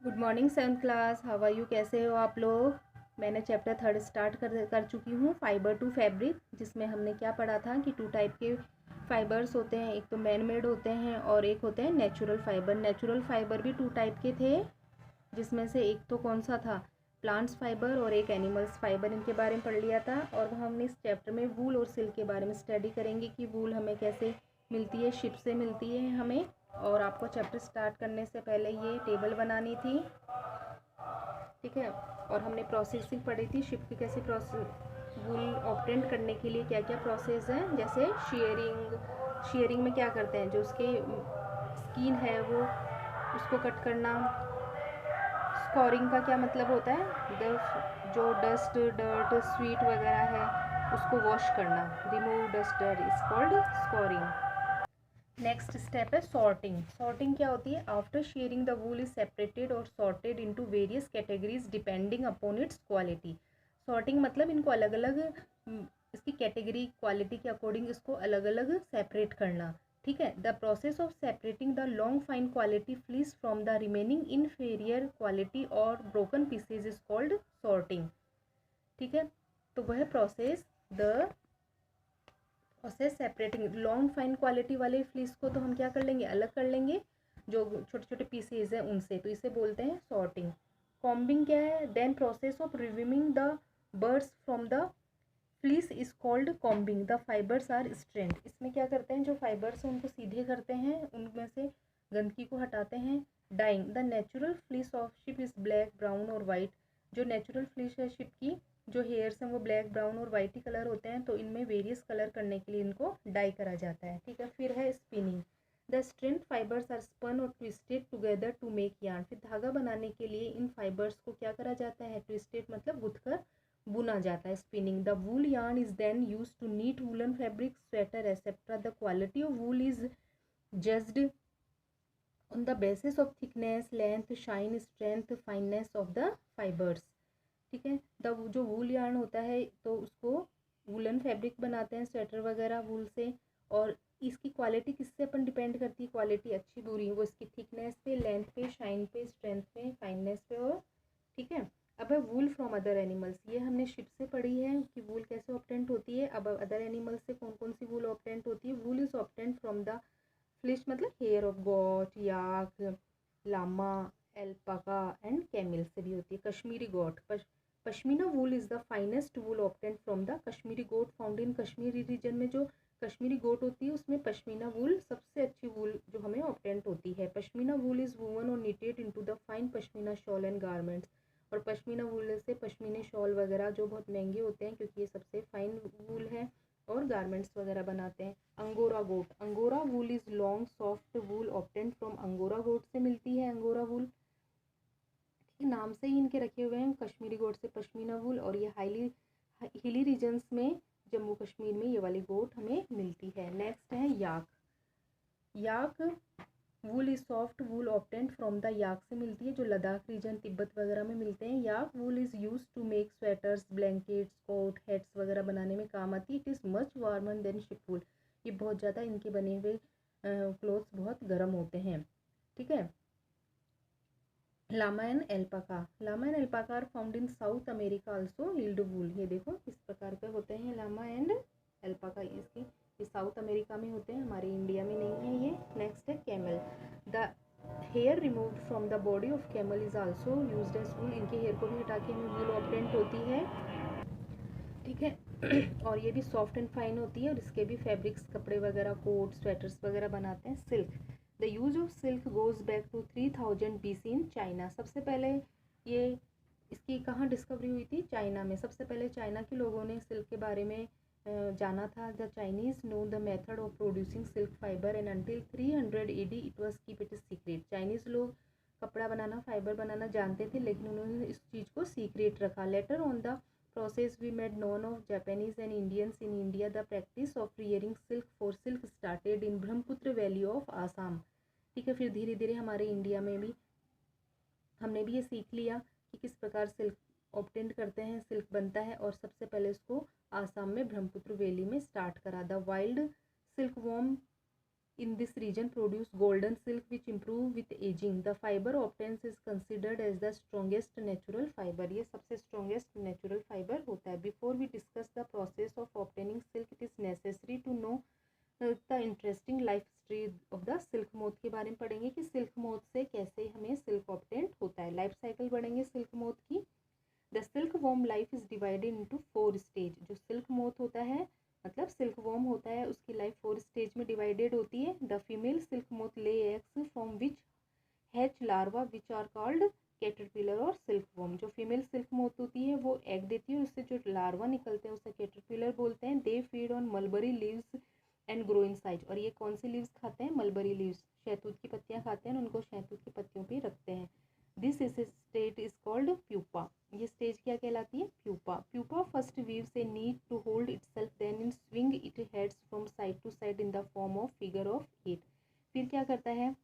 Good morning seventh class, how are you? कैसे हो आप लोग? मैंने चैप्टर थर्ड स्टार्ट कर चुकी हूँ, फाइबर टू फैब्रिक, जिसमें हमने क्या पढ़ा था कि टू टाइप के फाइबर्स होते हैं। एक तो मैन मेड होते हैं और एक होते हैं नेचुरल फाइबर। नेचुरल फाइबर भी टू टाइप के थे, जिसमें से एक तो कौन सा था, प्लांट्स फाइबर, और एक एनिमल्स फाइबर। इनके बारे में पढ़ लिया था। और हमने इस चैप्टर में वूल और सिल्क के बारे में स्टडी करेंगे कि वूल हमें कैसे मिलती है, शिप से मिलती है हमें। और आपको चैप्टर स्टार्ट करने से पहले ये टेबल बनानी थी, ठीक है। और हमने प्रोसेसिंग पढ़ी थी, शिप की कैसे प्रोसेस, वूल ऑब्टेन करने के लिए क्या क्या प्रोसेस हैं, जैसे शेयरिंग। शेयरिंग में क्या करते हैं, जो उसकी स्किन है वो उसको कट करना। स्कोरिंग का क्या मतलब होता है, जो डस्ट डर्ट स्वीट वगैरह है उसको वॉश करना, remove dust dirt is called scouring. Next step है सॉर्टिंग। सॉर्टिंग क्या होती है, after shearing the wool is separated और sorted into various categories depending upon its quality. Sorting मतलब इनको अलग अलग, इसकी कैटेगरी क्वालिटी के अकॉर्डिंग इसको अलग अलग सेपरेट करना, ठीक है। The process of separating the long fine quality fleece from the remaining inferior quality और broken pieces is called sorting, ठीक है। तो वह process, the process separating long fine quality वाले फ्लीस को तो हम क्या कर लेंगे, अलग कर लेंगे, जो छोटे छोटे पीसेज हैं उनसे, तो इसे बोलते हैं सॉर्टिंग। कॉम्बिंग क्या है, then process of removing the birds from the fleece is called combing, the fibres are strand. इसमें क्या करते हैं, जो फाइबर्स हैं उनको सीधे करते हैं, उनमें से गंदगी को हटाते हैं। Dyeing, the natural fleece of sheep is black, brown और वाइट। जो नेचुरल फ्लीस है शिप की, जो हेयर्स हैं वो ब्लैक, ब्राउन और वाइट ही कलर होते हैं, तो इनमें वेरियस कलर करने के लिए इनको डाई करा जाता है, ठीक है। फिर है spinning, the strand fibres are spun और twisted together to make yarn. फिर धागा बनाने के लिए इन फाइबर्स को क्या करा जाता है, ट्विस्टेड मतलब गुथकर बुना जाता है, spinning. The wool yarn is then use to knit woollen fabric, sweater etcetera. The quality of wool is judged on the basis of thickness, length, shine, strength, fineness of the fibers, ठीक है। The जो वूल yarn होता है तो उसको woollen fabric बनाते हैं, sweater वगैरह वूल से। और इसकी क्वालिटी किससे अपन डिपेंड करती है, क्वालिटी अच्छी बुरी, वो इसकी थिकनेस पे, लेंथ पे, शाइन पे, स्ट्रेंथ पे, फाइननेस पे, और ठीक है। अब है वूल फ्रॉम अदर एनिमल्स, ये हमने शिप से पढ़ी है कि वूल कैसे ऑब्टेंट होती है। अब अदर एनिमल्स से कौन कौन सी वूल ऑब्टेंट होती है, wool is obtained from the fleece मतलब hair of goat, yak, llama, alpaca and camel से भी होती है। Kashmiri goat, pashmina wool is the finest wool obtained from the Kashmiri goat found in Kashmiri region में। जो कश्मीरी गोट होती है उसमें पश्मीना वूल सबसे अच्छी वूल जो हमें ऑब्टेंट होती है। पश्मीना वूल इज़ वूवन और needed into the fine pashmina shawl and garments. और पश्मीना वूल से पश्मीने शॉल वगैरह जो बहुत महंगे होते हैं, क्योंकि ये सबसे फाइन वूल है, और गारमेंट्स वगैरह बनाते हैं। Angora goat, angora wool is long soft wool obtained from angora goat से मिलती है अंगोरा वूल, नाम से ही इनके रखे हुए हैं, कश्मीरी गोट से पश्मीना वूल। और ये हाईली हिली रीजन्स में, जम्मू कश्मीर में ये वाली गोट हमें मिलती है। नेक्स्ट है yak. Yak wool is soft wool obtained from the yak से मिलती है, जो लद्दाख रीजन, तिब्बत वगैरह में मिलते हैं। Yak wool is used to make sweaters, blankets, coats, hats वगैरह बनाने में काम आती है। It is much warmer than sheep wool, ये बहुत ज़्यादा, इनके बने हुए क्लोथ्स बहुत गर्म होते हैं, ठीक है। Llama and alpaca, llama and alpaca are found in South America also yield wool. ये देखो किस प्रकार के होते हैं लामा एंड एल्पाका, इसके ये साउथ अमेरिका में होते हैं, हमारे इंडिया में नहीं है ये। नेक्स्ट है camel, the hair removed from the body of camel is also used as wool. इनके हेयर को भी हटा के हमें वूल ऑब्टेंट होती है, ठीक है। और ये भी सॉफ्ट एंड फाइन होती है, और इसके भी फैब्रिक्स, कपड़े वगैरह, कोट, स्वेटर्स वगैरह बनाते हैं। Silk, the use of silk goes back to 3000 BC in China. सबसे पहले ये इसकी कहाँ डिस्कवरी हुई थी, चाइना में। सबसे पहले चाइना के लोगों ने सिल्क के बारे में जाना था। The Chinese know the method of producing silk fibre and until 300 AD it was keep it secret. Chinese लोग कपड़ा बनाना, फाइबर बनाना जानते थे, लेकिन उन्होंने इस चीज़ को सीक्रेट रखा। Later on the process we made known of Japanese and Indians in India, the practice of rearing silk for silk started in Brahmaputra valley of Assam, ठीक है। फिर धीरे धीरे हमारे इंडिया में भी हमने भी ये सीख लिया कि किस प्रकार सिल्क ऑब्टेंड करते हैं, सिल्क बनता है, और सबसे पहले उसको आसाम में ब्रह्मपुत्र वैली में स्टार्ट करा। The wild silk worm in this region produce golden silk which improve with aging. The fiber obtained is considered as the strongest natural fiber. ये सबसे strongest natural fiber होता है. Before we discuss the process of obtaining silk, it is necessary to know the interesting life history of the silk moth के बारे में पढ़ेंगे कि silk moth से कैसे हमें silk obtained होता है. Life cycle पढ़ेंगे silk moth की. The silkworm life is divided into 4 stage. जो silk moth होता है मतलब सिल्क वॉर्म होता है उसकी लाइफ 4 स्टेज में डिवाइडेड होती है. The female silk moth lay eggs from which hatch larva which are called caterpillar और सिल्क वॉर्म. जो फीमेल सिल्क मोथ होती है वो एग देती है और उससे जो लार्वा निकलते हैं उसे कैटरपिलर बोलते हैं. They feed on mulberry leaves and grow in size. और ये कौन सी लीव्स खाते हैं? मलबरी लीव्स, शहतूत की पत्तियाँ खाते हैं, उनको शहतूत की पत्तियों पर रखते हैं. This state is called pupa. ये स्टेज क्या कहलाती है? Pupa. Pupa first weaves a net to hold itself, then in swing it heads from side to side in the form of figure of 8. फिर क्या करता है?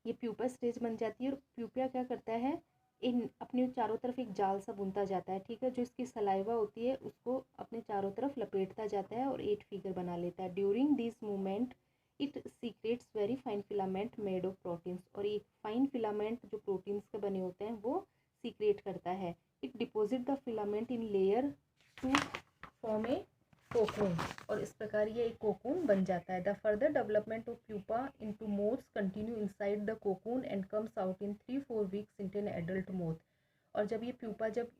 ये प्यूपा स्टेज बन जाती है और प्यूपा क्या करता है? इन अपने चारों तरफ एक जाल सा बुनता जाता है, ठीक है. जो इसकी सलाइवा होती है उसको अपने चारों तरफ लपेटता जाता है और 8 फिगर बना लेता है. During this movement it secrets very fine filament made of proteins. और एक फाइन फिलामेंट जो प्रोटीन्स के बने होते हैं वो सीक्रेट करता है. It deposit the filament in layer to form a cocoon. और इस प्रकार ये एक कोकून बन जाता है. The further development of pupa into moths continue inside the cocoon and comes out in 3-4 weeks into an adult moth. और जब ये प्यूपा जब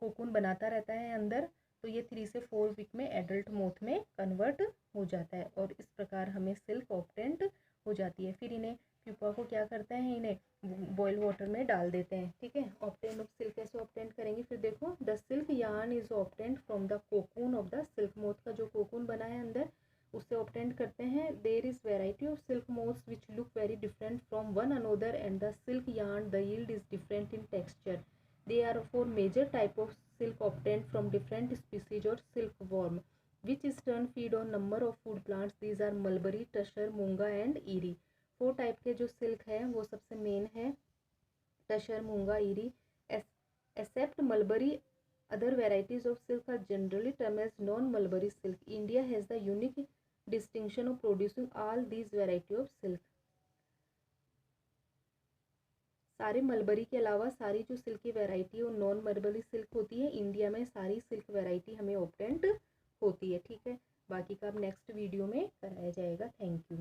कोकून बनाता रहता है अंदर तो ये 3 से 4 वीक में एडल्ट मोथ में कन्वर्ट हो जाता है और इस प्रकार हमें सिल्क ऑब्टेंड हो जाती है. फिर इन्हें प्यूपा को क्या करते हैं? इन्हें बॉयल वाटर में डाल देते हैं, ठीक है. ऑब्टेंड ऑफ सिल्क कैसे ऑब्टेंड करेंगे? फिर देखो, the silk yarn is obtained from the cocoon of the silk moth. का जो कोकून बना है अंदर उससे ऑब्टेंड करते हैं. There is variety of silk moths which look very different from one another and the silk yarn the yield is different in texture. They are 4 major type of silk obtained from different species or silkworm, which in turn feed on number of food plants. These are mulberry, tussar, मूंगा and eerie. 4 type के जो silk है वो सबसे main है tussar, muga, eri. Except mulberry, other varieties of silk are generally termed as non-mulberry silk. India has the unique distinction of producing all these variety of silk. सारे mulberry के अलावा सारी जो सिल्क की वैरायटी है नॉन मलबरी सिल्क होती है. इंडिया में सारी सिल्क वैरायटी हमें ऑब्टेंड होती है, ठीक है. बाकी का अब नेक्स्ट वीडियो में कराया जाएगा. Thank you.